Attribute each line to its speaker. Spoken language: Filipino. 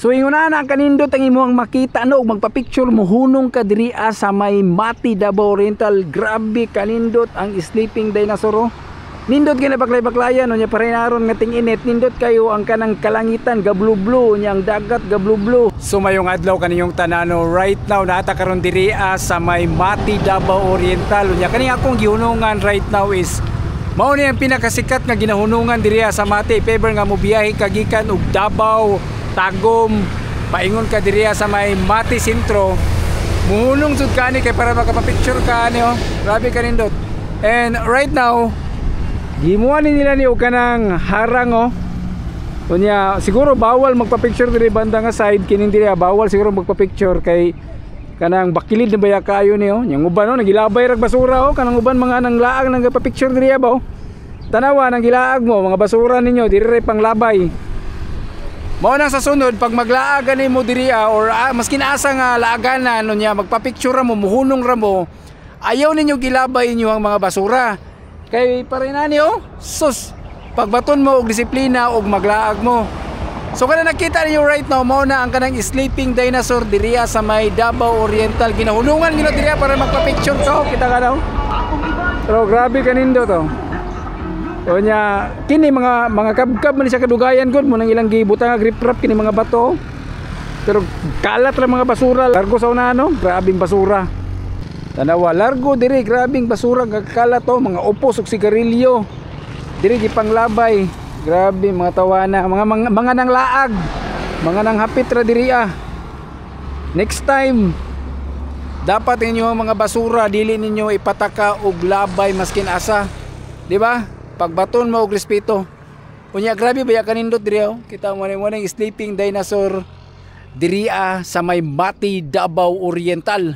Speaker 1: So inguna na kanindot ang imong makita no ug magpa-picture mo hunong ka diri sa may Mati, Davao Oriental. Grabe kanindot ang sleeping dinosaur. Nindot gina baklay-baklayan nya parinaron nga ting-init, nindot kayo ang kanang kalangitan gablu-blu nya ang dagat gablu-blu. So mayong adlaw kaniyong tanano right now naata karon diri sa may Mati, Davao Oriental. Nya kani akong gihunungan right now is mao ni ang pinakasikat nga ginahunungan diri sa Mati. If ever nga mo biyahe kagikan og Davao, Tagum, paingon ka diri sa may Mati Sentro, muhunong sud kani kay para makapapicture ka ani oh. Grabe kanindot. And right now gimuan nila ni og kanang harang oh. Unya siguro bawal magpa-picture diri banda nga side kining diri bawal siguro magpa-picture kay kanang bakilid na baya kayo ni oh. Yang uban oh nagilabay rag basura oh, kanang uban mga nang laag nang pa-picture diri ba oh. Tanawa nang gilaag mo mga basura ninyo diri panglabay. Mao nang sa sunod pag maglaag ani mo diri or maskin asa nga laaganan no nya magpa-picture mo muhunong ra mo, ayaw ninyo gilabay inyo ang mga basura. Kay parinani oh, sus pagbaton mo og disiplina og maglaag mo. So kada nakita niyo right now mao na ang kanang sleeping dinosaur diri sa may Davao Oriental. Ginahunungan nila diri para magpa-picture ka, kita ka daw. Pero grabe kanindo to. O nya kini mga kabkab man siya kadugayan gud mo nang ilang gibutang nga grip wrap kini mga bato. Pero kalat ra mga basura largo sa una no, grabing basura. Tanawa largo diri grabing basura kalat to, mga upos ug sigarilyo. Diri gipanglabay. Grabe mga tawana, mga nang laag, mga nang hapit ra diri Next time dapat ninyo ang mga basura dili ninyo ipataka og labay maskin asa. Di ba? Pagbaton mo og respeto. Unya grabe baya kanindot diri oh. Kita mo ni sleeping dinosaur diri sa may Mati, Davao Oriental.